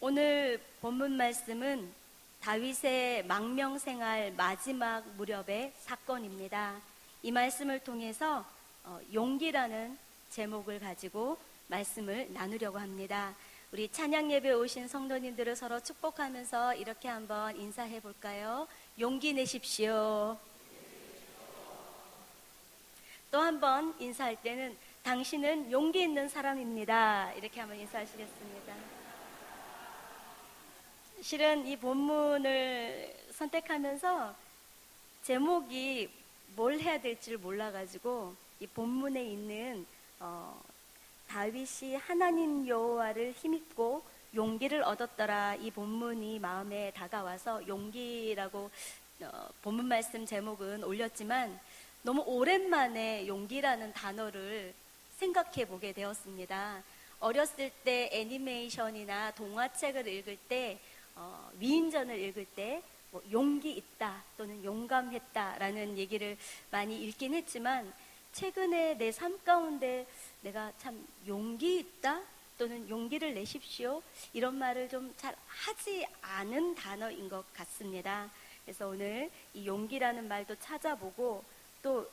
오늘 본문 말씀은 다윗의 망명생활 마지막 무렵의 사건입니다. 이 말씀을 통해서 용기라는 제목을 가지고 말씀을 나누려고 합니다. 우리 찬양 예배에 오신 성도님들을 서로 축복하면서 이렇게 한번 인사해 볼까요? 용기 내십시오. 또 한번 인사할 때는 당신은 용기 있는 사람입니다. 이렇게 한번 인사하시겠습니다. 실은 이 본문을 선택하면서 제목이 뭘 해야 될지를 몰라가지고 이 본문에 있는 다윗이 하나님 여호와를 힘입고 용기를 얻었더라, 이 본문이 마음에 다가와서 용기라고 본문 말씀 제목은 올렸지만 너무 오랜만에 용기라는 단어를 생각해 보게 되었습니다. 어렸을 때 애니메이션이나 동화책을 읽을 때 위인전을 읽을 때 용기 있다 또는 용감했다라는 얘기를 많이 읽긴 했지만 최근에 내 삶 가운데 내가 참 용기 있다 또는 용기를 내십시오 이런 말을 좀 잘 하지 않은 단어인 것 같습니다. 그래서 오늘 이 용기라는 말도 찾아보고 또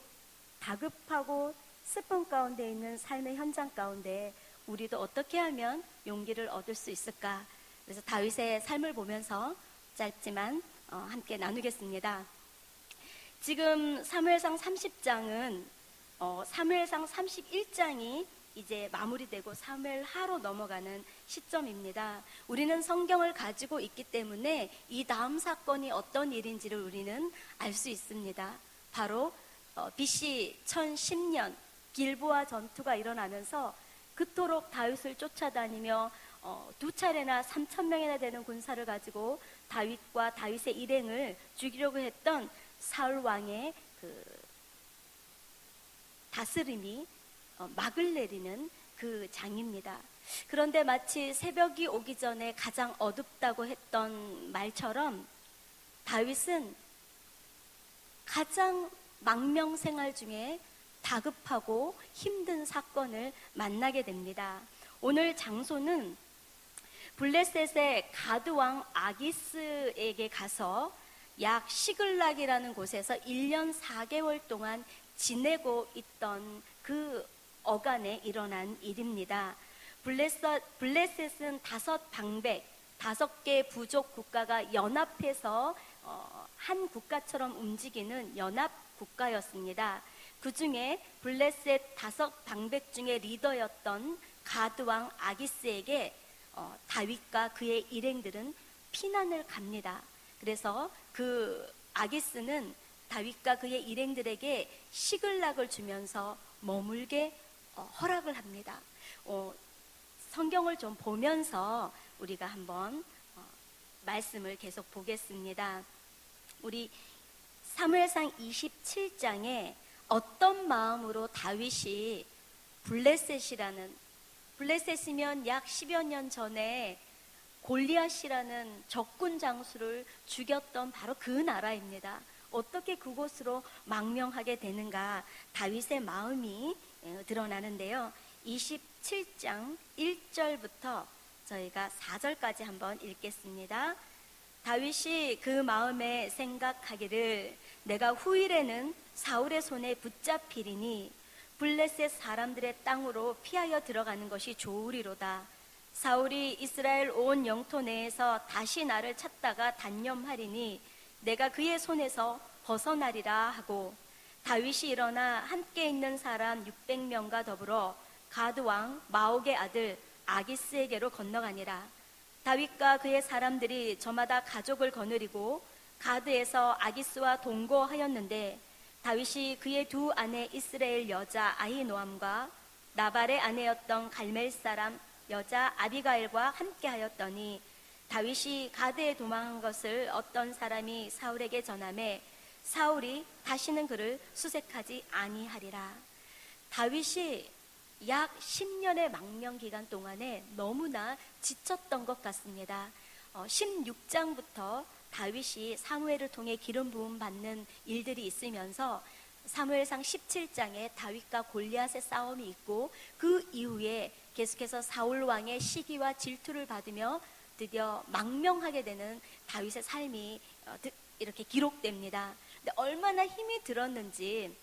다급하고 슬픔 가운데 있는 삶의 현장 가운데 우리도 어떻게 하면 용기를 얻을 수 있을까? 그래서 다윗의 삶을 보면서 짧지만 함께 나누겠습니다. 지금 사무엘상 30장은 사무엘상 31장이 이제 마무리되고 사무엘하로 넘어가는 시점입니다. 우리는 성경을 가지고 있기 때문에 이 다음 사건이 어떤 일인지를 우리는 알 수 있습니다. 바로 BC 1010년 길보아 전투가 일어나면서 그토록 다윗을 쫓아다니며 두 차례나 3,000명이나 되는 군사를 가지고 다윗과 다윗의 일행을 죽이려고 했던 사울 왕의 그 다스림이 막을 내리는 그 장입니다. 그런데 마치 새벽이 오기 전에 가장 어둡다고 했던 말처럼 다윗은 가장 망명생활 중에 다급하고 힘든 사건을 만나게 됩니다. 오늘 장소는 블레셋의 가드왕 아기스에게 가서 약 시글락이라는 곳에서 1년 4개월 동안 지내고 있던 그 어간에 일어난 일입니다. 블레셋은 5방백, 5개 부족 국가가 연합해서 한 국가처럼 움직이는 연합 국가였습니다. 그 중에 블레셋 5방백 중에 리더였던 가드왕 아기스에게 다윗과 그의 일행들은 피난을 갑니다. 그래서 그 아기스는 다윗과 그의 일행들에게 시글락을 주면서 머물게 허락을 합니다. 성경을 좀 보면서 우리가 한번 말씀을 계속 보겠습니다. 우리 사무엘상 27장에 어떤 마음으로 다윗이 블레셋이면 약 10여 년 전에 골리앗이라는 적군 장수를 죽였던 바로 그 나라입니다. 어떻게 그곳으로 망명하게 되는가, 다윗의 마음이 드러나는데요. 27장 1절부터 저희가 4절까지 한번 읽겠습니다. 다윗이 그 마음에 생각하기를 내가 후일에는 사울의 손에 붙잡히리니 블레셋 사람들의 땅으로 피하여 들어가는 것이 좋으리로다. 사울이 이스라엘 온 영토 내에서 다시 나를 찾다가 단념하리니 내가 그의 손에서 벗어나리라 하고, 다윗이 일어나 함께 있는 사람 600명과 더불어 가드왕 마옥의 아들 아기스에게로 건너가니라. 다윗과 그의 사람들이 저마다 가족을 거느리고 가드에서 아기스와 동거하였는데 다윗이 그의 두 아내 이스라엘 여자 아히노암과 나발의 아내였던 갈멜 사람 여자 아비가일과 함께 하였더니 다윗이 가드에 도망한 것을 어떤 사람이 사울에게 전하매 사울이 다시는 그를 수색하지 아니하리라. 다윗이 약 10년의 망명 기간 동안에 너무나 지쳤던 것 같습니다. 16장부터 다윗이 사무엘을 통해 기름 부음 받는 일들이 있으면서 사무엘상 17장에 다윗과 골리앗의 싸움이 있고 그 이후에 계속해서 사울 왕의 시기와 질투를 받으며 드디어 망명하게 되는 다윗의 삶이 이렇게 기록됩니다. 근데 얼마나 힘이 들었는지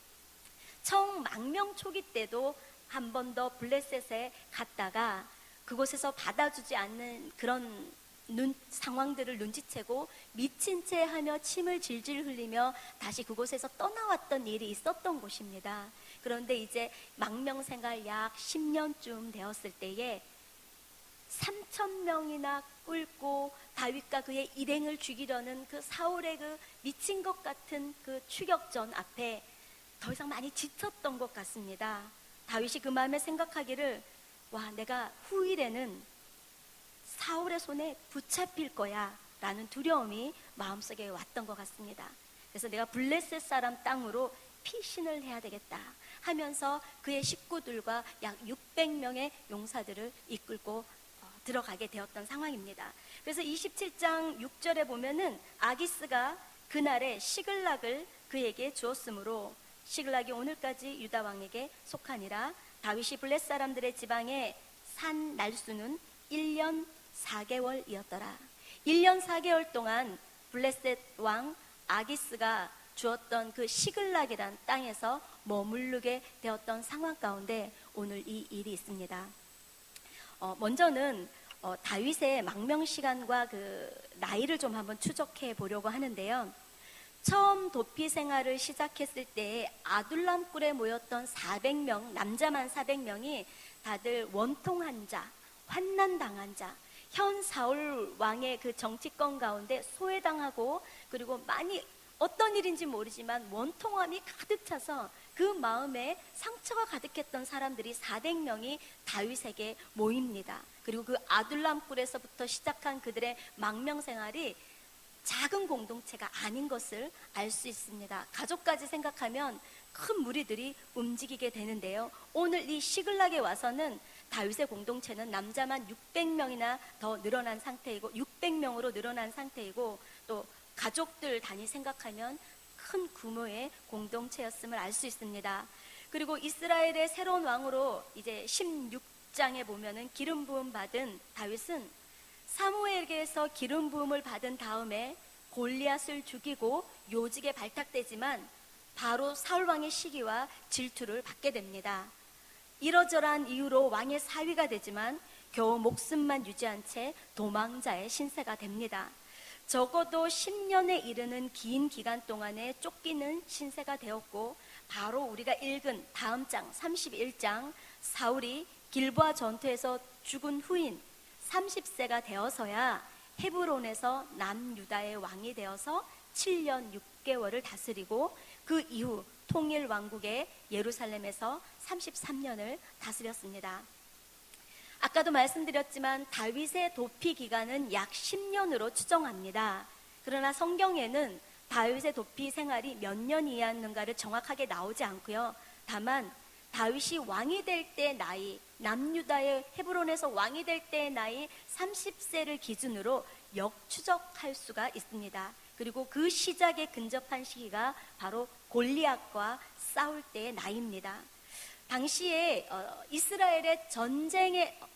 처음 망명 초기 때도 한 번 더 블레셋에 갔다가 그곳에서 받아주지 않는 그런 상황들을 눈치채고 미친 채 하며 침을 질질 흘리며 다시 그곳에서 떠나왔던 일이 있었던 곳입니다. 그런데 이제 망명 생활 약 10년쯤 되었을 때에 3,000명이나 끌고 다윗과 그의 일행을 죽이려는 그 사울의 그 미친 것 같은 그 추격전 앞에 더 이상 많이 지쳤던 것 같습니다. 다윗이 그 마음에 생각하기를, 와, 내가 후일에는 사울의 손에 붙잡힐 거야 라는 두려움이 마음속에 왔던 것 같습니다. 그래서 내가 블레셋 사람 땅으로 피신을 해야 되겠다 하면서 그의 식구들과 약 600명의 용사들을 이끌고 들어가게 되었던 상황입니다. 그래서 27장 6절에 보면은 아기스가 그날에 시글락을 그에게 주었으므로 시글락이 오늘까지 유다 왕에게 속하니라. 다윗이 블레 사람들의 지방에 산 날수는 1년 4개월이었더라. 1년 4개월 동안 블레셋 왕 아기스가 주었던 그 시글락이란 땅에서 머무르게 되었던 상황 가운데 오늘 이 일이 있습니다. 먼저는 다윗의 망명 시간과 그 나이를 좀 한번 추적해 보려고 하는데요. 처음 도피 생활을 시작했을 때 아둘람 굴에 모였던 400명, 남자만 400명이 다들 원통한 자, 환난당한 자, 현 사울 왕의 그 정치권 가운데 소외당하고 그리고 많이 어떤 일인지 모르지만 원통함이 가득 차서 그 마음에 상처가 가득했던 사람들이 400명이 다윗에게 모입니다. 그리고 그 아둘람 굴에서부터 시작한 그들의 망명 생활이 작은 공동체가 아닌 것을 알 수 있습니다. 가족까지 생각하면 큰 무리들이 움직이게 되는데요. 오늘 이 시글락에 와서는 다윗의 공동체는 남자만 600명이나 더 늘어난 상태이고 600명으로 늘어난 상태이고 또 가족들 단위 생각하면 큰 규모의 공동체였음을 알 수 있습니다. 그리고 이스라엘의 새로운 왕으로 이제 16장에 보면은 기름 부음 받은 다윗은 사무엘에게서 기름 부음을 받은 다음에 골리앗을 죽이고 요직에 발탁되지만 바로 사울 왕의 시기와 질투를 받게 됩니다. 이러저러한 이유로 왕의 사위가 되지만 겨우 목숨만 유지한 채 도망자의 신세가 됩니다. 적어도 10년에 이르는 긴 기간 동안에 쫓기는 신세가 되었고 바로 우리가 읽은 다음 장 31장 사울이 길보아 전투에서 죽은 후인 30세가 되어서야 헤브론에서 남유다의 왕이 되어서 7년 6개월을 다스리고 그 이후 통일 왕국의 예루살렘에서 33년을 다스렸습니다. 아까도 말씀드렸지만 다윗의 도피 기간은 약 10년으로 추정합니다. 그러나 성경에는 다윗의 도피 생활이 몇 년이었는가를 정확하게 나오지 않고요. 다만 다윗이 왕이 될 때 나이, 남유다의 헤브론에서 왕이 될 때의 나이 30세를 기준으로 역추적할 수가 있습니다. 그리고 그 시작에 근접한 시기가 바로 골리앗과 싸울 때의 나이입니다. 당시에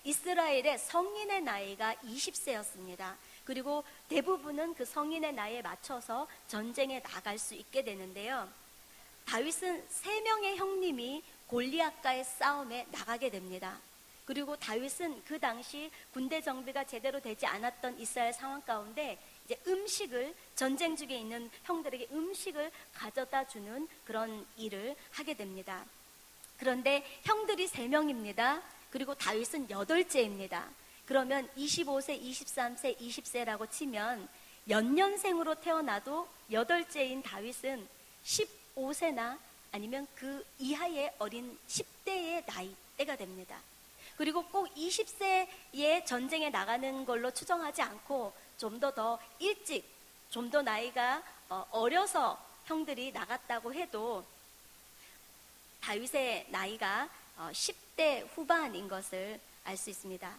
이스라엘의 성인의 나이가 20세였습니다. 그리고 대부분은 그 성인의 나이에 맞춰서 전쟁에 나갈 수 있게 되는데요. 다윗은 3명의 형님이 골리앗과의 싸움에 나가게 됩니다. 그리고 다윗은 그 당시 군대 정비가 제대로 되지 않았던 이스라엘 상황 가운데 이제 음식을 전쟁 중에 있는 형들에게 음식을 가져다 주는 그런 일을 하게 됩니다. 그런데 형들이 3명입니다. 그리고 다윗은 8째입니다. 그러면 25세, 23세, 20세라고 치면 연년생으로 태어나도 8째인 다윗은 15세나 아니면 그 이하의 어린 10대의 나이대가 됩니다. 그리고 꼭 20세에 전쟁에 나가는 걸로 추정하지 않고 좀 더 일찍, 좀 더 나이가 어려서 형들이 나갔다고 해도 다윗의 나이가 10대 후반인 것을 알 수 있습니다.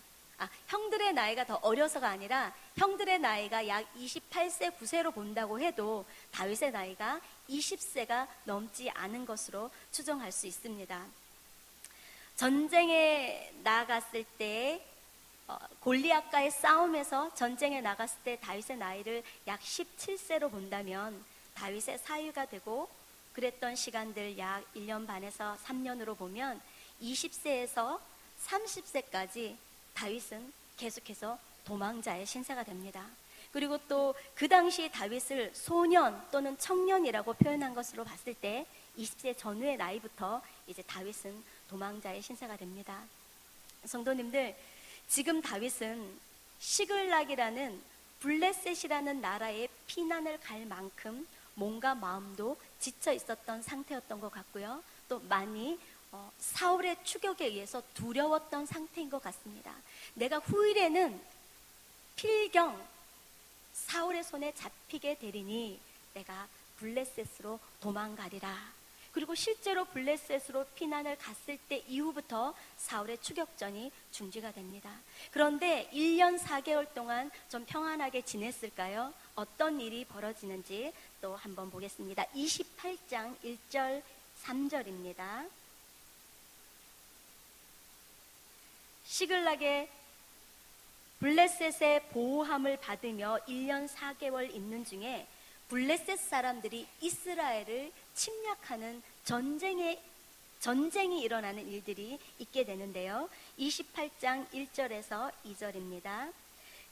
형들의 나이가 더 어려서가 아니라 형들의 나이가 약 28세, 9세로 본다고 해도 다윗의 나이가 20세가 넘지 않은 것으로 추정할 수 있습니다. 전쟁에 나갔을 때 골리앗과의 싸움에서 전쟁에 나갔을 때 다윗의 나이를 약 17세로 본다면 다윗의 사위가 되고 그랬던 시간들 약 1년 반에서 3년으로 보면 20세에서 30세까지 다윗은 계속해서 도망자의 신세가 됩니다. 그리고 또 그 당시 다윗을 소년 또는 청년이라고 표현한 것으로 봤을 때 20세 전후의 나이부터 이제 다윗은 도망자의 신세가 됩니다. 성도님들, 지금 다윗은 시글락이라는 블레셋이라는 나라에 피난을 갈 만큼 몸과 마음도 지쳐 있었던 상태였던 것 같고요. 또 많이 사울의 추격에 의해서 두려웠던 상태인 것 같습니다. 내가 후일에는 필경 사울의 손에 잡히게 되리니 내가 블레셋으로 도망가리라. 그리고 실제로 블레셋으로 피난을 갔을 때 이후부터 사울의 추격전이 중지가 됩니다. 그런데 1년 4개월 동안 좀 평안하게 지냈을까요? 어떤 일이 벌어지는지 또 한번 보겠습니다. 28장 1절 3절입니다. 시글락의 블레셋의 보호함을 받으며 1년 4개월 있는 중에 블레셋 사람들이 이스라엘을 침략하는 전쟁이 일어나는 일들이 있게 되는데요. 28장 1절에서 2절입니다.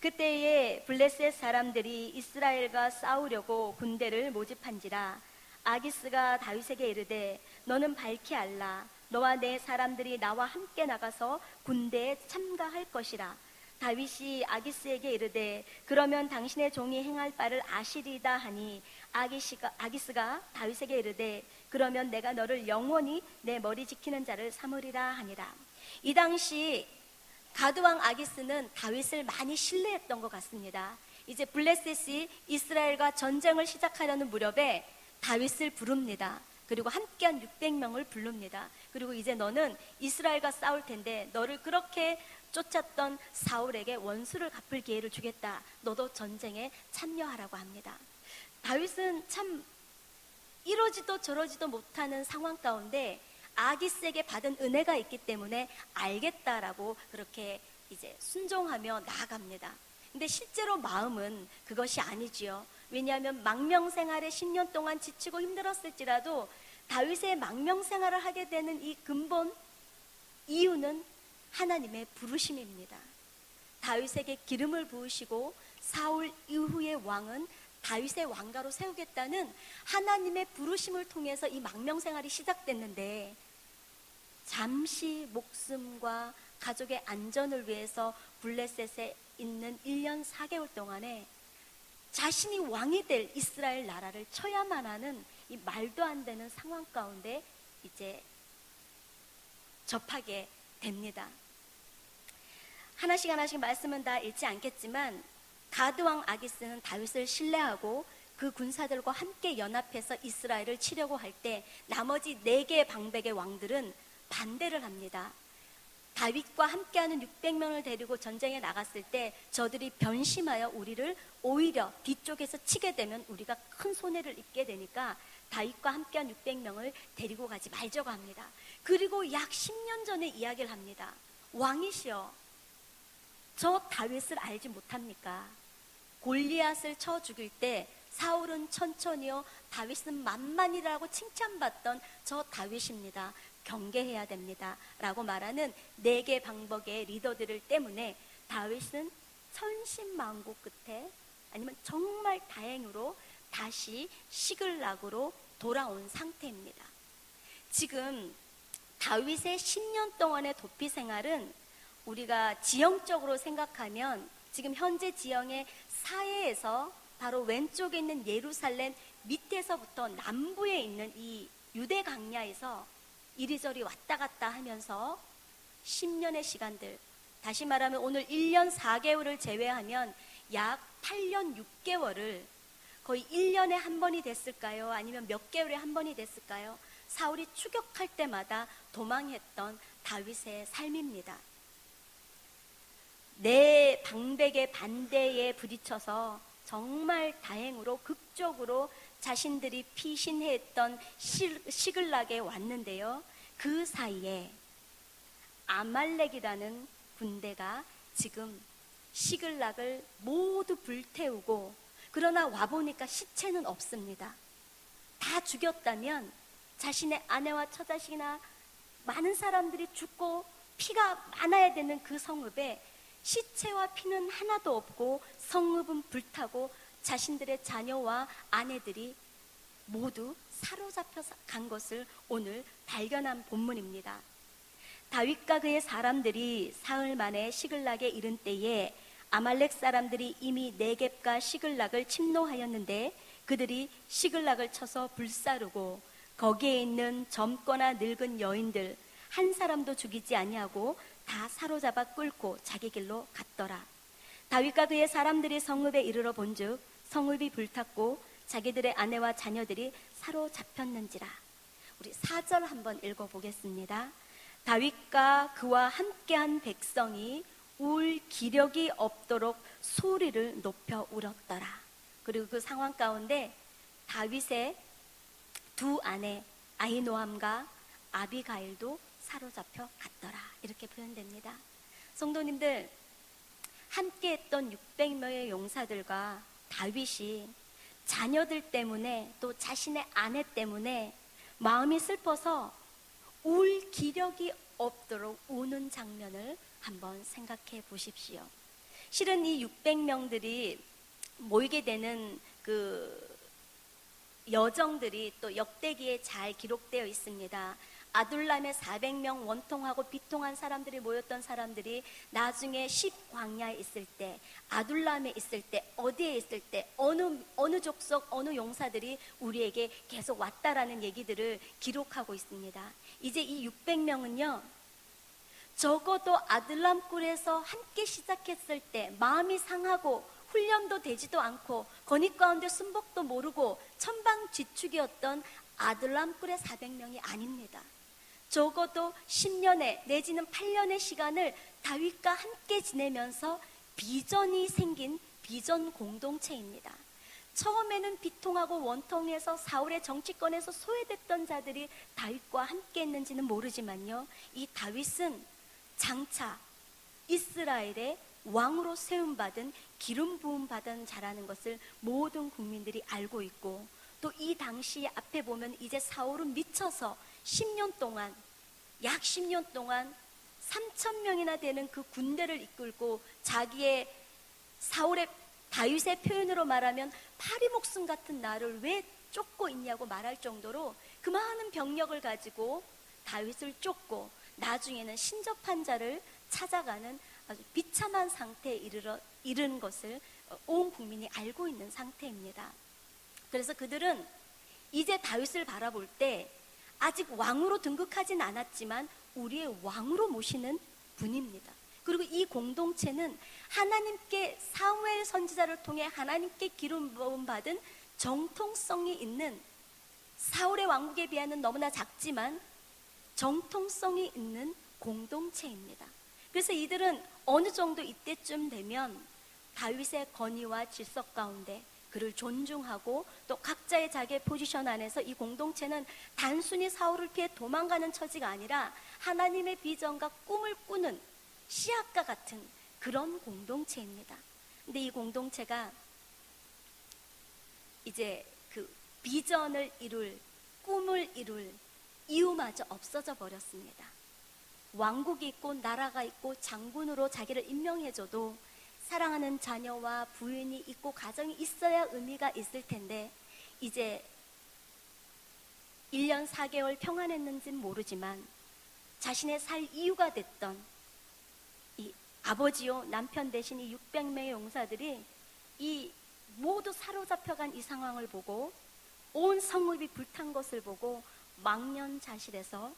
그때에 블레셋 사람들이 이스라엘과 싸우려고 군대를 모집한지라 아기스가 다윗에게 이르되 너는 밝히 알라. 너와 내 사람들이 나와 함께 나가서 군대에 참가할 것이라. 다윗이 아기스에게 이르되 그러면 당신의 종이 행할 바를 아시리다 하니 아기스가 다윗에게 이르되 그러면 내가 너를 영원히 내 머리 지키는 자를 삼으리라 하니라. 이 당시 가드왕 아기스는 다윗을 많이 신뢰했던 것 같습니다. 이제 블레셋이 이스라엘과 전쟁을 시작하려는 무렵에 다윗을 부릅니다. 그리고 함께한 600명을 부릅니다. 그리고 이제 너는 이스라엘과 싸울 텐데 너를 그렇게 쫓았던 사울에게 원수를 갚을 기회를 주겠다. 너도 전쟁에 참여하라고 합니다. 다윗은 참 이러지도 저러지도 못하는 상황 가운데 아기스에게 받은 은혜가 있기 때문에 알겠다라고 그렇게 이제 순종하며 나아갑니다. 근데 실제로 마음은 그것이 아니지요. 왜냐하면 망명 생활에 10년 동안 지치고 힘들었을지라도 다윗의 망명 생활을 하게 되는 이 근본 이유는 하나님의 부르심입니다. 다윗에게 기름을 부으시고 사울 이후의 왕은 다윗의 왕가로 세우겠다는 하나님의 부르심을 통해서 이 망명 생활이 시작됐는데 잠시 목숨과 가족의 안전을 위해서 블레셋에 있는 1년 4개월 동안에 자신이 왕이 될 이스라엘 나라를 쳐야만 하는 이 말도 안 되는 상황 가운데 이제 접하게 됩니다. 하나씩 말씀은 다 읽지 않겠지만 가드왕 아기스는 다윗을 신뢰하고 그 군사들과 함께 연합해서 이스라엘을 치려고 할 때 나머지 4개의 방백의 왕들은 반대를 합니다. 다윗과 함께하는 600명을 데리고 전쟁에 나갔을 때 저들이 변심하여 우리를 오히려 뒤쪽에서 치게 되면 우리가 큰 손해를 입게 되니까 다윗과 함께한 600명을 데리고 가지 말자고 합니다. 그리고 약 10년 전에 이야기를 합니다. 왕이시여, 저 다윗을 알지 못합니까? 골리앗을 쳐 죽일 때 사울은 천천히요, 다윗은 만만이라고 칭찬받던 저 다윗입니다. 경계해야 됩니다. 라고 말하는 4개 방법의 리더들 때문에 다윗은 천신만고 끝에 아니면 정말 다행으로 다시 시글락으로 돌아온 상태입니다. 지금 다윗의 10년 동안의 도피 생활은 우리가 지형적으로 생각하면 지금 현재 지형의 사해에서 바로 왼쪽에 있는 예루살렘 밑에서부터 남부에 있는 이 유대 강야에서 이리저리 왔다 갔다 하면서 10년의 시간들, 다시 말하면 오늘 1년 4개월을 제외하면 약 8년 6개월을 거의 1년에 한 번이 됐을까요? 아니면 몇 개월에 한 번이 됐을까요? 사울이 추격할 때마다 도망했던 다윗의 삶입니다. 내 방백의 반대에 부딪혀서 정말 다행으로 극적으로 자신들이 피신했던 시글락에 왔는데요. 그 사이에 아말렉이라는 군대가 지금 시글락을 모두 불태우고, 그러나 와보니까 시체는 없습니다. 다 죽였다면 자신의 아내와 처자식이나 많은 사람들이 죽고 피가 많아야 되는 그 성읍에 시체와 피는 하나도 없고 성읍은 불타고 자신들의 자녀와 아내들이 모두 사로잡혀 간 것을 오늘 발견한 본문입니다. 다윗과 그의 사람들이 사흘 만에 시글락에 이른 때에 아말렉 사람들이 이미 네겝과 시글락을 침노하였는데 그들이 시글락을 쳐서 불사르고 거기에 있는 젊거나 늙은 여인들 한 사람도 죽이지 아니하고 다 사로잡아 끌고 자기 길로 갔더라. 다윗과 그의 사람들이 성읍에 이르러 본즉 성읍이 불탔고 자기들의 아내와 자녀들이 사로잡혔는지라. 우리 4절 한번 읽어보겠습니다. 다윗과 그와 함께한 백성이 울 기력이 없도록 소리를 높여 울었더라. 그리고 그 상황 가운데 다윗의 두 아내 아히노함과 아비가일도 사로잡혀 갔더라. 이렇게 표현됩니다. 성도님들, 함께했던 600명의 용사들과 다윗이 자녀들 때문에 또 자신의 아내 때문에 마음이 슬퍼서 울 기력이 없도록 우는 장면을 한번 생각해 보십시오. 실은 이 600명들이 모이게 되는 그 여정들이 또 역대기에 잘 기록되어 있습니다. 아둘람에 400명 원통하고 비통한 사람들이 모였던 사람들이 나중에 10광야에 있을 때, 아둘람에 있을 때, 어디에 있을 때, 어느 족속, 어느 용사들이 우리에게 계속 왔다라는 얘기들을 기록하고 있습니다. 이제 이 600명은요, 적어도 아둘람 굴에서 함께 시작했을 때 마음이 상하고 훈련도 되지도 않고 건익 가운데 순복도 모르고 천방지축이었던 아둘람 굴의 400명이 아닙니다. 적어도 10년의 내지는 8년의 시간을 다윗과 함께 지내면서 비전이 생긴 비전 공동체입니다. 처음에는 비통하고 원통해서 사울의 정치권에서 소외됐던 자들이 다윗과 함께 했는지는 모르지만요, 이 다윗은 장차 이스라엘의 왕으로 세움받은 기름 부음 받은 자라는 것을 모든 국민들이 알고 있고, 또 이 당시 앞에 보면 이제 사울은 미쳐서 10년 동안, 약 10년 동안 3,000명이나 되는 그 군대를 이끌고 자기의 사울의 다윗의 표현으로 말하면 파리 목숨 같은 나를 왜 쫓고 있냐고 말할 정도로 그 많은 병력을 가지고 다윗을 쫓고 나중에는 신접한 자를 찾아가는 아주 비참한 상태에 이르는 것을 온 국민이 알고 있는 상태입니다. 그래서 그들은 이제 다윗을 바라볼 때 아직 왕으로 등극하진 않았지만 우리의 왕으로 모시는 분입니다. 그리고 이 공동체는 하나님께 사무엘 선지자를 통해 하나님께 기름 부음 받은 정통성이 있는, 사울의 왕국에 비하면 너무나 작지만 정통성이 있는 공동체입니다. 그래서 이들은 어느 정도 이때쯤 되면 다윗의 건의와 질서 가운데 그를 존중하고 또 각자의 자기의 포지션 안에서 이 공동체는 단순히 사울을 피해 도망가는 처지가 아니라 하나님의 비전과 꿈을 꾸는 씨앗과 같은 그런 공동체입니다. 근데 이 공동체가 이제 그 비전을 이룰, 꿈을 이룰 이유마저 없어져 버렸습니다. 왕국이 있고 나라가 있고 장군으로 자기를 임명해줘도 사랑하는 자녀와 부인이 있고 가정이 있어야 의미가 있을 텐데, 이제 1년 4개월 평안했는지는 모르지만 자신의 살 이유가 됐던 이 아버지요 남편 대신 이 600명의 용사들이 이 모두 사로잡혀간 이 상황을 보고, 온 성읍이 불탄 것을 보고 망연자실해서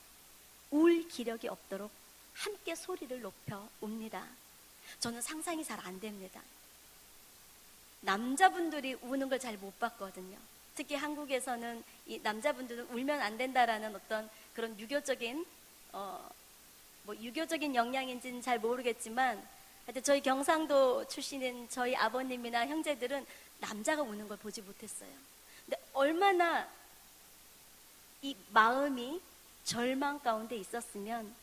울 기력이 없도록 함께 소리를 높여 웁니다. 저는 상상이 잘 안 됩니다. 남자분들이 우는 걸 잘 못 봤거든요. 특히 한국에서는 이 남자분들은 울면 안 된다라는 어떤 그런 유교적인 유교적인 영향인지는 잘 모르겠지만, 하여튼 저희 경상도 출신인 저희 아버님이나 형제들은 남자가 우는 걸 보지 못했어요. 근데 얼마나 이 마음이 절망 가운데 있었으면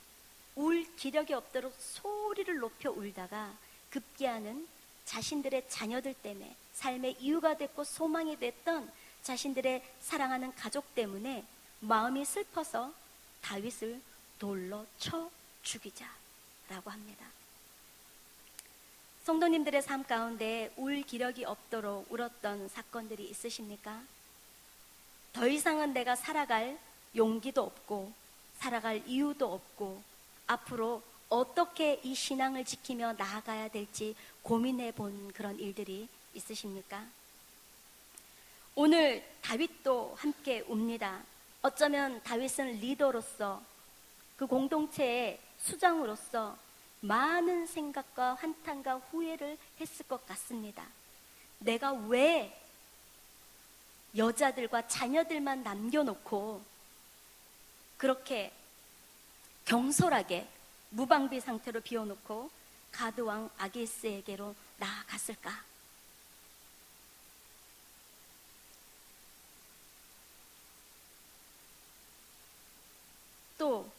울 기력이 없도록 소리를 높여 울다가 급기야는 자신들의 자녀들 때문에 삶의 이유가 됐고 소망이 됐던 자신들의 사랑하는 가족 때문에 마음이 슬퍼서 다윗을 돌로 쳐 죽이자라고 합니다. 성도님들의 삶 가운데 울 기력이 없도록 울었던 사건들이 있으십니까? 더 이상은 내가 살아갈 용기도 없고 살아갈 이유도 없고 앞으로 어떻게 이 신앙을 지키며 나아가야 될지 고민해 본 그런 일들이 있으십니까? 오늘 다윗도 함께 웁니다. 어쩌면 다윗은 리더로서 그 공동체의 수장으로서 많은 생각과 한탄과 후회를 했을 것 같습니다. 내가 왜 여자들과 자녀들만 남겨놓고 그렇게 경솔하게 무방비 상태로 비워놓고 가드왕 아기스에게로 나아갔을까? 또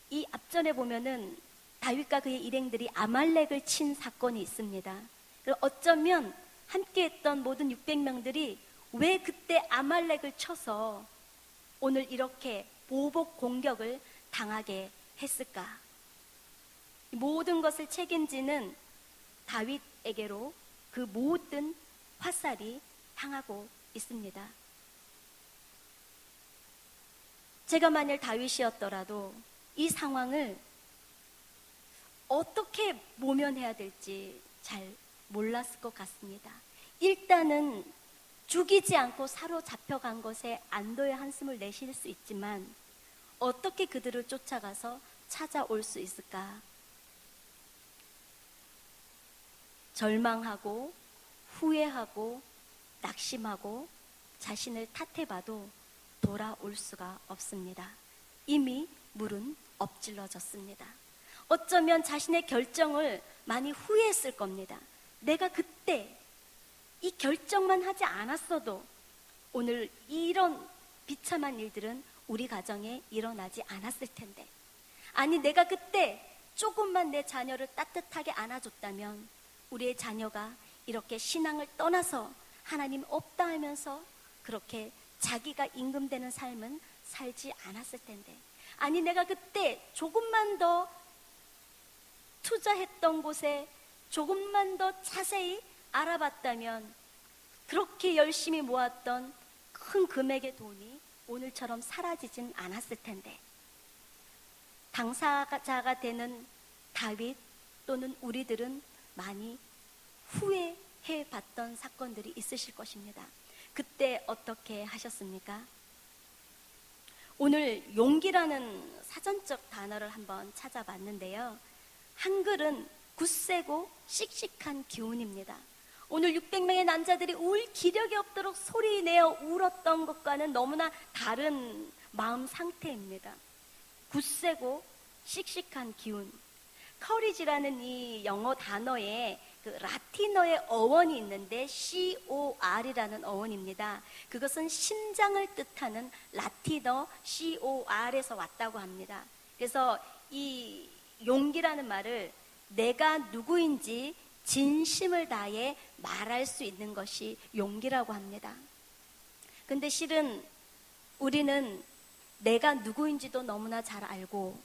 이 앞전에 보면은 다윗과 그의 일행들이 아말렉을 친 사건이 있습니다. 그리고 어쩌면 함께했던 모든 600명들이 왜 그때 아말렉을 쳐서 오늘 이렇게 보복 공격을 당하게 했을까? 모든 것을 책임지는 다윗에게로 그 모든 화살이 향하고 있습니다. 제가 만일 다윗이었더라도 이 상황을 어떻게 모면해야 될지 잘 몰랐을 것 같습니다. 일단은 죽이지 않고 사로잡혀간 것에 안도의 한숨을 내쉴 수 있지만 어떻게 그들을 쫓아가서 찾아올 수 있을까? 절망하고 후회하고 낙심하고 자신을 탓해봐도 돌아올 수가 없습니다. 이미 물은 엎질러졌습니다. 어쩌면 자신의 결정을 많이 후회했을 겁니다. 내가 그때 이 결정만 하지 않았어도 오늘 이런 비참한 일들은 우리 가정에 일어나지 않았을 텐데, 아니 내가 그때 조금만 내 자녀를 따뜻하게 안아줬다면 우리의 자녀가 이렇게 신앙을 떠나서 하나님 없다 하면서 그렇게 자기가 임금되는 삶은 살지 않았을 텐데, 아니 내가 그때 조금만 더 투자했던 곳에 조금만 더 자세히 알아봤다면 그렇게 열심히 모았던 큰 금액의 돈이 오늘처럼 사라지진 않았을 텐데, 당사자가 되는 다윗 또는 우리들은 많이 후회해 봤던 사건들이 있으실 것입니다. 그때 어떻게 하셨습니까? 오늘 용기라는 사전적 단어를 한번 찾아봤는데요. 한글은 굳세고 씩씩한 기운입니다. 오늘 600명의 남자들이 울 기력이 없도록 소리내어 울었던 것과는 너무나 다른 마음 상태입니다. 굳세고 씩씩한 기운. 커리지라는 이 영어 단어에 그 라틴어의 어원이 있는데 COR이라는 어원입니다. 그것은 심장을 뜻하는 라틴어 COR에서 왔다고 합니다. 그래서 이 용기라는 말을 내가 누구인지 진심을 다해 말할 수 있는 것이 용기라고 합니다. 근데 실은 우리는 내가 누구인지도 너무나 잘 알고,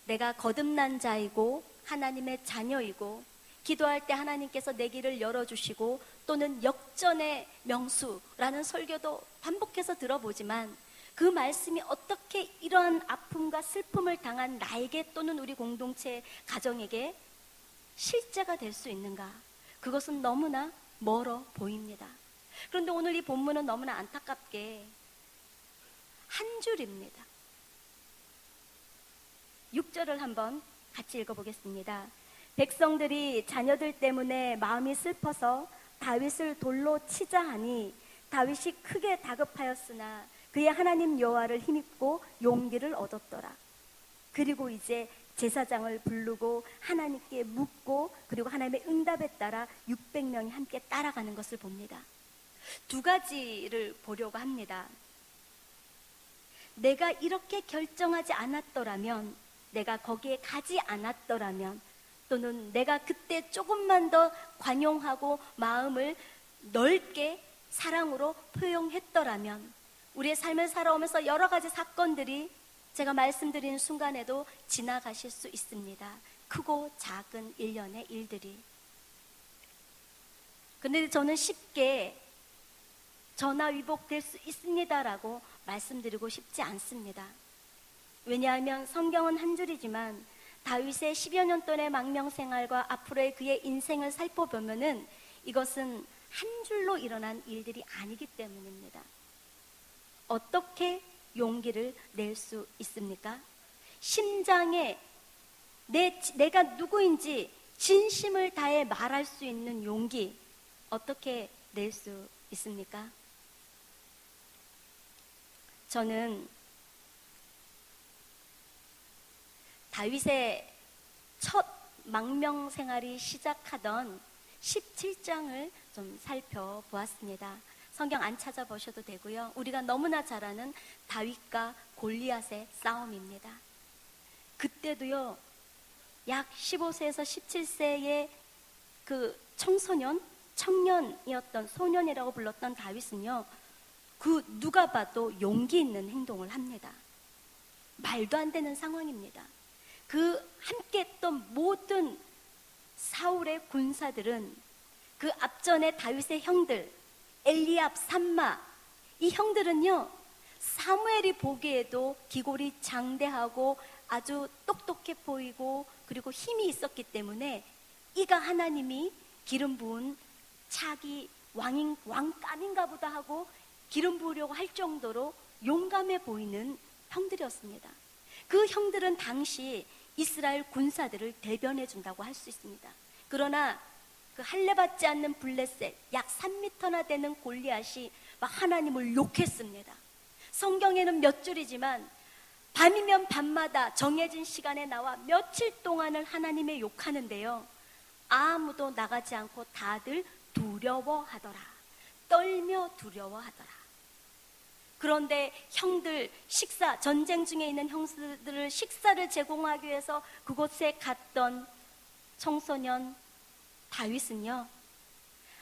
내가 거듭난 자이고 하나님의 자녀이고, 기도할 때 하나님께서 내 길을 열어주시고, 또는 역전의 명수라는 설교도 반복해서 들어보지만 그 말씀이 어떻게 이러한 아픔과 슬픔을 당한 나에게 또는 우리 공동체 가정에게 실제가 될 수 있는가? 그것은 너무나 멀어 보입니다. 그런데 오늘 이 본문은 너무나 안타깝게 한 줄입니다. 6절을 한번 같이 읽어보겠습니다. 백성들이 자녀들 때문에 마음이 슬퍼서 다윗을 돌로 치자 하니 다윗이 크게 다급하였으나 그의 하나님 여호와를 힘입고 용기를 얻었더라. 그리고 이제 제사장을 부르고 하나님께 묻고, 그리고 하나님의 응답에 따라 600명이 함께 따라가는 것을 봅니다. 두 가지를 보려고 합니다. 내가 이렇게 결정하지 않았더라면, 내가 거기에 가지 않았더라면, 또는 내가 그때 조금만 더 관용하고 마음을 넓게 사랑으로 포용했더라면 우리의 삶을 살아오면서 여러 가지 사건들이 제가 말씀드린 순간에도 지나가실 수 있습니다. 크고 작은 일련의 일들이. 그런데 저는 쉽게 전화위복될 수 있습니다라고 말씀드리고 싶지 않습니다. 왜냐하면 성경은 한 줄이지만 다윗의 10여 년 동안의 망명생활과 앞으로의 그의 인생을 살펴보면은 이것은 한 줄로 일어난 일들이 아니기 때문입니다. 어떻게 용기를 낼 수 있습니까? 심장에 내가 누구인지 진심을 다해 말할 수 있는 용기 어떻게 낼 수 있습니까? 저는 다윗의 첫 망명 생활이 시작하던 17장을 좀 살펴보았습니다. 성경 안 찾아보셔도 되고요. 우리가 너무나 잘 아는 다윗과 골리앗의 싸움입니다. 그때도요, 약 15세에서 17세의 그 청년이었던 소년이라고 불렀던 다윗은요, 그 누가 봐도 용기 있는 행동을 합니다. 말도 안 되는 상황입니다. 그 함께 했던 모든 사울의 군사들은 그 앞전에 다윗의 형들 엘리압, 삼마, 이 형들은요 사무엘이 보기에도 기골이 장대하고 아주 똑똑해 보이고 그리고 힘이 있었기 때문에 이가 하나님이 기름 부은 차기 왕감인가 보다 하고 기름 부으려고 할 정도로 용감해 보이는 형들이었습니다. 그 형들은 당시 이스라엘 군사들을 대변해 준다고 할 수 있습니다. 그러나 그 할례받지 않는 블레셋 약 3m나 되는 골리앗이 막 하나님을 욕했습니다. 성경에는 몇 줄이지만 밤이면 밤마다 정해진 시간에 나와 며칠 동안을 하나님의 욕하는데요, 아무도 나가지 않고 다들 두려워하더라. 떨며 두려워하더라. 그런데 형들 전쟁 중에 있는 형들을 식사를 제공하기 위해서 그곳에 갔던 청소년 다윗은요,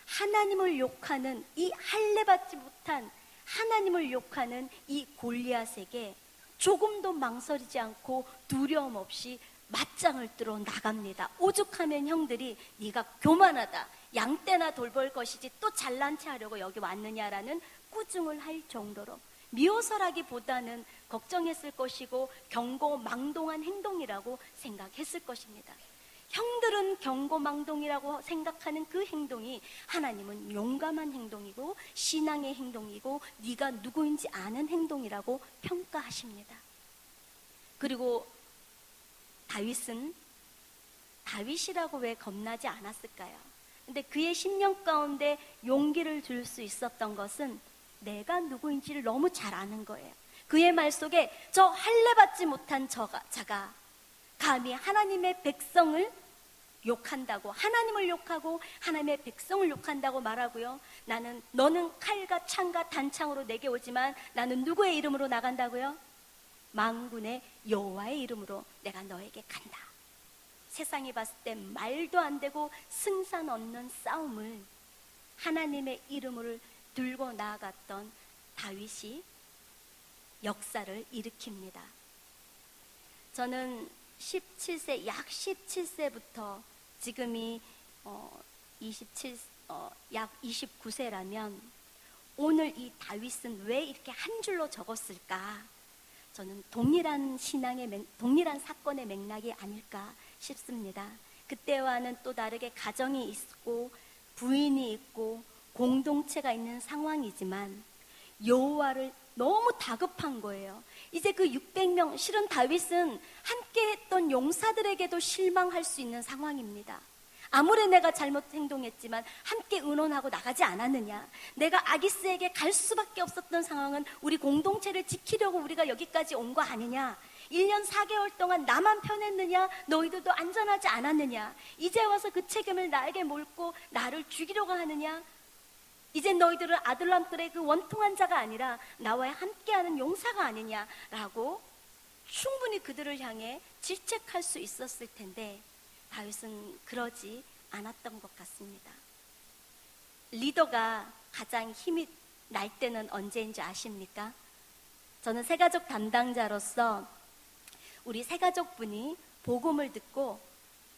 하나님을 욕하는 이 할례받지 못한 하나님을 욕하는 이 골리앗에게 조금도 망설이지 않고 두려움 없이 맞짱을 뜨러 나갑니다. 오죽하면 형들이 네가 교만하다, 양떼나 돌볼 것이지 또 잘난 체 하려고 여기 왔느냐라는 꾸중을 할 정도로 미워서라기보다는 걱정했을 것이고 경고망동한 행동이라고 생각했을 것입니다. 형들은 경고망동이라고 생각하는 그 행동이 하나님은 용감한 행동이고 신앙의 행동이고 네가 누구인지 아는 행동이라고 평가하십니다. 그리고 다윗이라고 왜 겁나지 않았을까요? 근데 그의 심령 가운데 용기를 줄 수 있었던 것은 내가 누구인지를 너무 잘 아는 거예요. 그의 말 속에 저 할례받지 못한 자가 감히 하나님의 백성을 욕한다고, 하나님을 욕하고 하나님의 백성을 욕한다고 말하고요, 너는 칼과 창과 단창으로 내게 오지만 나는 누구의 이름으로 나간다고요? 만군의 여호와의 이름으로 내가 너에게 간다. 세상이 봤을 때 말도 안 되고 승산 없는 싸움을 하나님의 이름을 들고 나아갔던 다윗이 역사를 일으킵니다. 저는 약 17세부터 지금이 약 29세라면 오늘 이 다윗은 왜 이렇게 한 줄로 적었을까? 저는 동일한 사건의 맥락이 아닐까 싶습니다. 그때와는 또 다르게 가정이 있고 부인이 있고 공동체가 있는 상황이지만 여호와를 너무 다급한 거예요. 이제 그 600명, 실은 다윗은 함께 했던 용사들에게도 실망할 수 있는 상황입니다. 아무리 내가 잘못 행동했지만 함께 의논하고 나가지 않았느냐, 내가 아기스에게 갈 수밖에 없었던 상황은 우리 공동체를 지키려고 우리가 여기까지 온 거 아니냐, 1년 4개월 동안 나만 편했느냐, 너희들도 안전하지 않았느냐, 이제 와서 그 책임을 나에게 몰고 나를 죽이려고 하느냐, 이제 너희들은 아둘람들의 그 원통한 자가 아니라 나와 함께하는 용사가 아니냐라고 충분히 그들을 향해 질책할 수 있었을 텐데, 다윗은 그러지 않았던 것 같습니다. 리더가 가장 힘이 날 때는 언제인지 아십니까? 저는 새가족 담당자로서 우리 새가족분이 복음을 듣고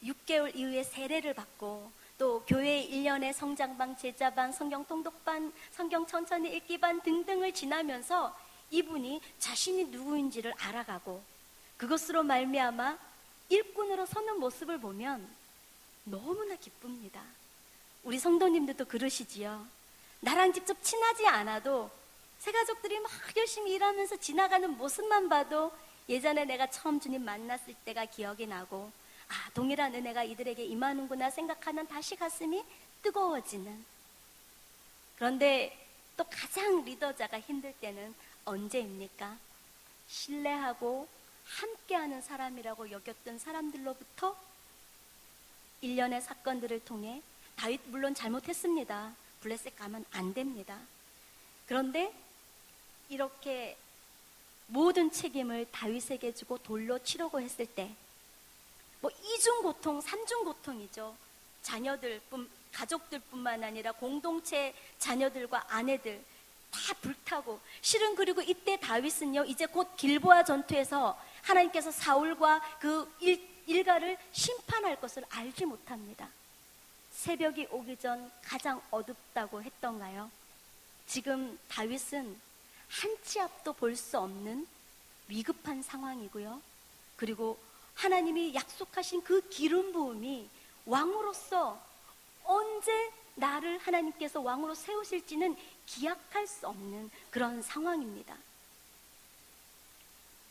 6개월 이후에 세례를 받고 또 교회 1년의 성장반, 제자반, 성경 통독반, 성경 천천히 읽기반 등등을 지나면서 이분이 자신이 누구인지를 알아가고 그것으로 말미암아 일꾼으로 서는 모습을 보면 너무나 기쁩니다. 우리 성도님들도 그러시지요. 나랑 직접 친하지 않아도 새가족들이 막 열심히 일하면서 지나가는 모습만 봐도 예전에 내가 처음 주님 만났을 때가 기억이 나고 동일한 은혜가 이들에게 임하는구나 생각하면 다시 가슴이 뜨거워지는. 그런데 또 가장 리더자가 힘들 때는 언제입니까? 신뢰하고 함께하는 사람이라고 여겼던 사람들로부터 일련의 사건들을 통해 다윗 물론 잘못했습니다. 블레셋 가면 안 됩니다. 그런데 이렇게 모든 책임을 다윗에게 주고 돌로 치려고 했을 때 이중 고통, 삼중 고통이죠. 가족들뿐만 아니라 공동체 자녀들과 아내들 다 불타고 실은 그리고 이때 다윗은요 이제 곧 길보아 전투에서 하나님께서 사울과 그 일가를 심판할 것을 알지 못합니다. 새벽이 오기 전 가장 어둡다고 했던가요? 지금 다윗은 한 치 앞도 볼 수 없는 위급한 상황이고요. 그리고 하나님이 약속하신 그 기름 부음이 왕으로서 언제 나를 하나님께서 왕으로 세우실지는 기약할 수 없는 그런 상황입니다.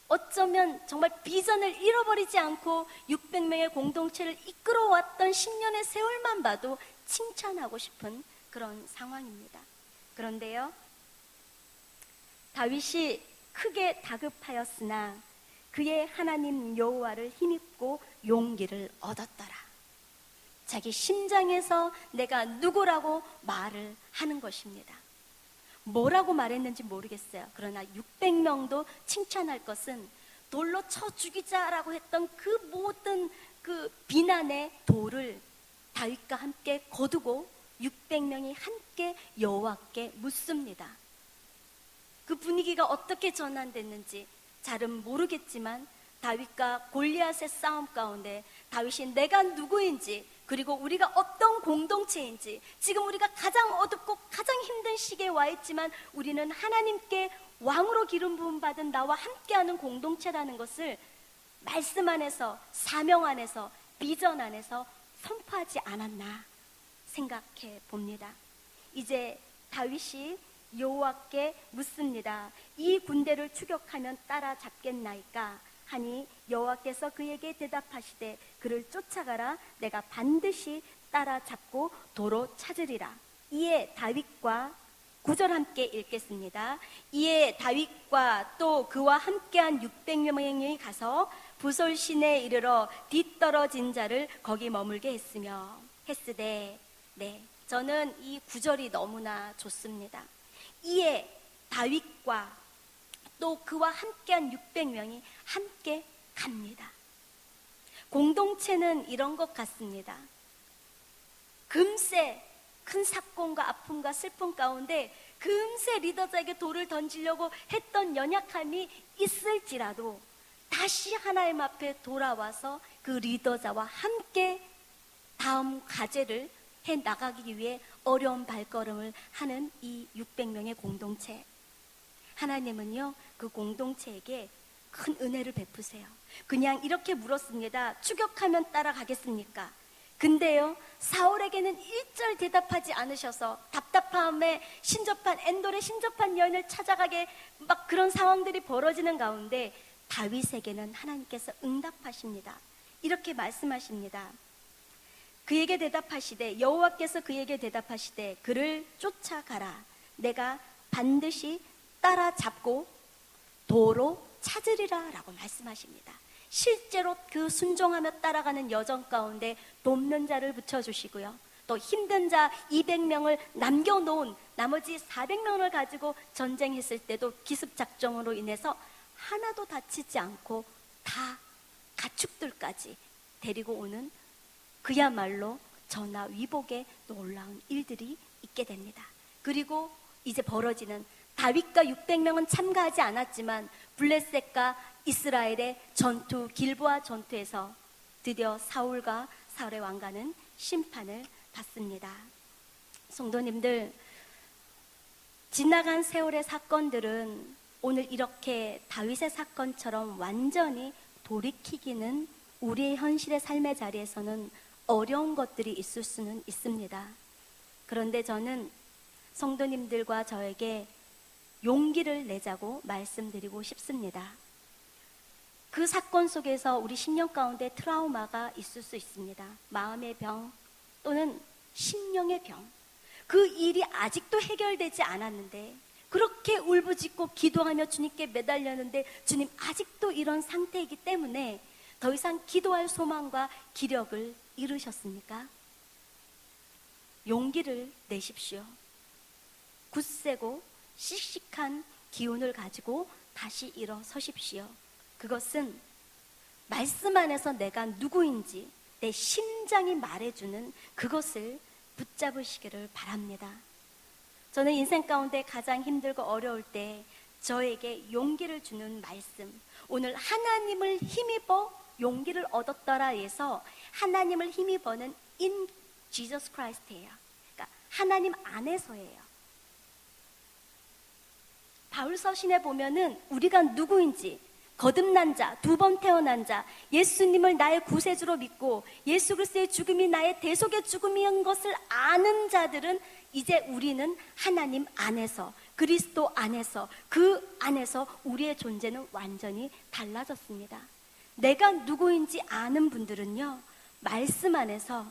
어쩌면 정말 비전을 잃어버리지 않고 600명의 공동체를 이끌어왔던 10년의 세월만 봐도 칭찬하고 싶은 그런 상황입니다. 그런데요, 다윗이 크게 다급하였으나 그의 하나님 여호와를 힘입고 용기를 얻었더라. 자기 심장에서 내가 누구라고 말을 하는 것입니다. 뭐라고 말했는지 모르겠어요. 그러나 600명도 칭찬할 것은 돌로 쳐 죽이자라고 했던 그 모든 그 비난의 돌을 다윗과 함께 거두고 600명이 함께 여호와께 묻습니다. 그 분위기가 어떻게 전환됐는지 잘은 모르겠지만 다윗과 골리앗의 싸움 가운데 다윗이 내가 누구인지 그리고 우리가 어떤 공동체인지 지금 우리가 가장 어둡고 가장 힘든 시기에 와 있지만 우리는 하나님께 왕으로 기름 부음 받은 나와 함께하는 공동체라는 것을 말씀 안에서 사명 안에서 비전 안에서 선포하지 않았나 생각해 봅니다. 이제 다윗이 여호와께 묻습니다. 이 군대를 추격하면 따라잡겠나이까 하니 여호와께서 그에게 대답하시되 그를 쫓아가라. 내가 반드시 따라잡고 도로 찾으리라. 이에 다윗과 9절 함께 읽겠습니다. 이에 다윗과 또 그와 함께한 600명이 가서 부솔 시내에 이르러 뒤떨어진 자를 거기 머물게 했으되 저는 이 9절이 너무나 좋습니다. 이에 다윗과 또 그와 함께한 600명이 함께 갑니다. 공동체는 이런 것 같습니다. 금세 큰 사건과 아픔과 슬픔 가운데 금세 리더자에게 돌을 던지려고 했던 연약함이 있을지라도 다시 하나님 앞에 돌아와서 그 리더자와 함께 다음 과제를 해 나가기 위해 어려운 발걸음을 하는 이 600명의 공동체. 하나님은요, 그 공동체에게 큰 은혜를 베푸세요. 그냥 이렇게 물었습니다. 추격하면 따라가겠습니까? 근데요, 사울에게는 일절 대답하지 않으셔서 답답함에 신접한 엔돌의 신접한 여인을 찾아가게 막 그런 상황들이 벌어지는 가운데 다윗에게는 하나님께서 응답하십니다. 이렇게 말씀하십니다. 그에게 대답하시되 여호와께서 그에게 대답하시되 그를 쫓아가라. 내가 반드시 따라잡고 도로 찾으리라 라고 말씀하십니다. 실제로 그 순종하며 따라가는 여정 가운데 돕는 자를 붙여주시고요. 또 힘든 자 200명을 남겨놓은 나머지 400명을 가지고 전쟁했을 때도 기습작전으로 인해서 하나도 다치지 않고 다 가축들까지 데리고 오는 그야말로 저나 위복의 놀라운 일들이 있게 됩니다. 그리고 이제 벌어지는 다윗과 600명은 참가하지 않았지만 블레셋과 이스라엘의 전투, 길보아 전투에서 드디어 사울과 사울의 왕가는 심판을 받습니다. 성도님들, 지나간 세월의 사건들은 오늘 이렇게 다윗의 사건처럼 완전히 돌이키기는 우리의 현실의 삶의 자리에서는 어려운 것들이 있을 수는 있습니다. 그런데 저는 성도님들과 저에게 용기를 내자고 말씀드리고 싶습니다. 그 사건 속에서 우리 심령 가운데 트라우마가 있을 수 있습니다. 마음의 병 또는 심령의 병. 그 일이 아직도 해결되지 않았는데 그렇게 울부짖고 기도하며 주님께 매달렸는데 주님 아직도 이런 상태이기 때문에 더 이상 기도할 소망과 기력을 잃으셨습니까? 용기를 내십시오. 굳세고 씩씩한 기운을 가지고 다시 일어서십시오. 그것은 말씀 안에서 내가 누구인지 내 심장이 말해주는 그것을 붙잡으시기를 바랍니다. 저는 인생 가운데 가장 힘들고 어려울 때 저에게 용기를 주는 말씀, 오늘 하나님을 힘입어 용기를 얻었더라 해서 하나님을 힘입어는 in Jesus Christ예요. 그러니까 하나님 안에서예요. 바울 서신에 보면은 우리가 누구인지, 거듭난 자, 두 번 태어난 자, 예수님을 나의 구세주로 믿고 예수 그리스도의 죽음이 나의 대속의 죽음인 것을 아는 자들은 이제 우리는 하나님 안에서, 그리스도 안에서, 그 안에서 우리의 존재는 완전히 달라졌습니다. 내가 누구인지 아는 분들은요, 말씀 안에서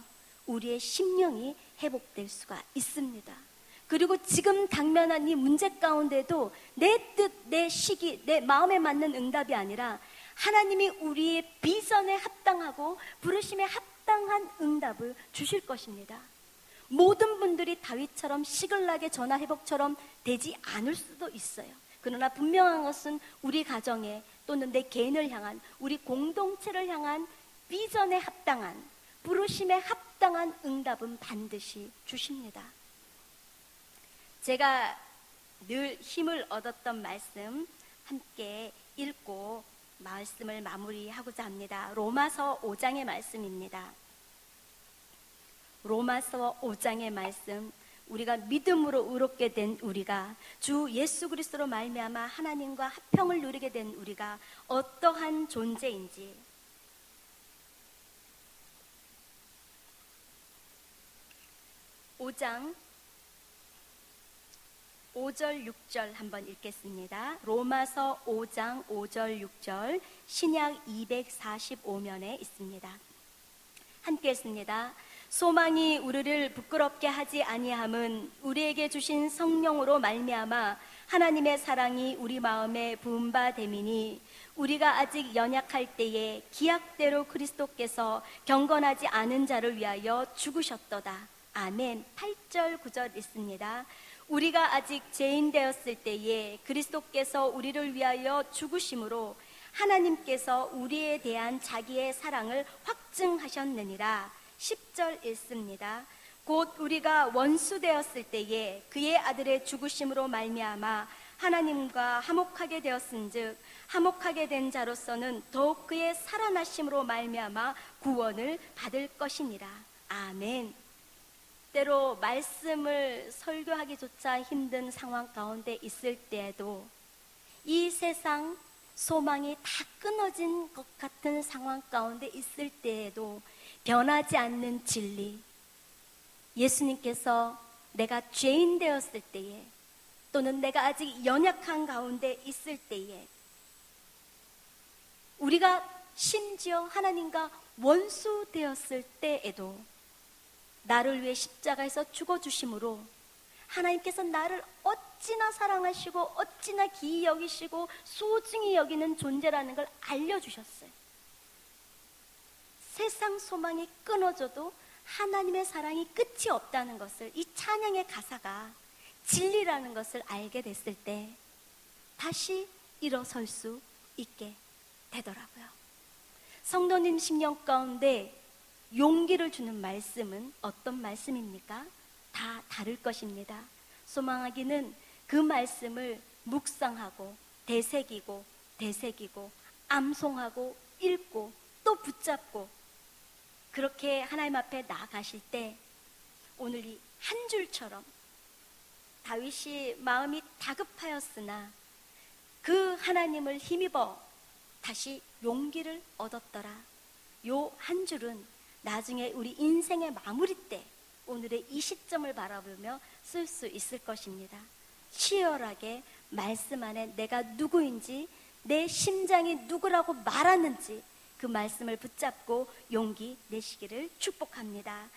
우리의 심령이 회복될 수가 있습니다. 그리고 지금 당면한 이 문제 가운데도 내 뜻, 내 시기, 내 마음에 맞는 응답이 아니라 하나님이 우리의 비전에 합당하고 부르심에 합당한 응답을 주실 것입니다. 모든 분들이 다윗처럼 시글락의 전화회복처럼 되지 않을 수도 있어요. 그러나 분명한 것은 우리 가정에 또는 내 개인을 향한, 우리 공동체를 향한 비전에 합당한, 부르심에 합당한 응답은 반드시 주십니다. 제가 늘 힘을 얻었던 말씀 함께 읽고 말씀을 마무리하고자 합니다. 로마서 5장의 말씀입니다. 로마서 5장의 말씀, 우리가 믿음으로 의롭게 된 우리가 주 예수 그리스도로 말미암아 하나님과 화평을 누리게 된 우리가 어떠한 존재인지, 5장 5절 6절 한번 읽겠습니다. 로마서 5장 5절 6절 신약 245면에 있습니다. 함께 읽습니다. 소망이 우리를 부끄럽게 하지 아니함은 우리에게 주신 성령으로 말미암아 하나님의 사랑이 우리 마음에 부은 바 됨이니 우리가 아직 연약할 때에 기약대로 그리스도께서 경건하지 않은 자를 위하여 죽으셨도다. 아멘. 8절 9절 있습니다. 우리가 아직 죄인 되었을 때에 그리스도께서 우리를 위하여 죽으심으로 하나님께서 우리에 대한 자기의 사랑을 확증하셨느니라. 10절 읽습니다. 곧 우리가 원수 되었을 때에 그의 아들의 죽으심으로 말미암아 하나님과 화목하게 되었은즉 화목하게 된 자로서는 더욱 그의 살아나심으로 말미암아 구원을 받을 것이니라. 아멘. 때로 말씀을 설교하기조차 힘든 상황 가운데 있을 때에도, 이 세상 소망이 다 끊어진 것 같은 상황 가운데 있을 때에도 변하지 않는 진리, 예수님께서 내가 죄인 되었을 때에 또는 내가 아직 연약한 가운데 있을 때에, 우리가 심지어 하나님과 원수 되었을 때에도 나를 위해 십자가에서 죽어주심으로 하나님께서 나를 어찌나 사랑하시고 어찌나 기이 여기시고 소중히 여기는 존재라는 걸 알려주셨어요. 세상 소망이 끊어져도 하나님의 사랑이 끝이 없다는 것을, 이 찬양의 가사가 진리라는 것을 알게 됐을 때 다시 일어설 수 있게 되더라고요. 성도님 심령 가운데 용기를 주는 말씀은 어떤 말씀입니까? 다 다를 것입니다. 소망하기는 그 말씀을 묵상하고 되새기고 암송하고 읽고 또 붙잡고 그렇게 하나님 앞에 나아가실 때 오늘 이 한 줄처럼 다윗이 마음이 다급하였으나 그 하나님을 힘입어 다시 용기를 얻었더라. 요 한 줄은 나중에 우리 인생의 마무리 때 오늘의 이 시점을 바라보며 쓸 수 있을 것입니다. 치열하게 말씀 안에 내가 누구인지, 내 심장이 누구라고 말하는지 그 말씀을 붙잡고 용기 내시기를 축복합니다.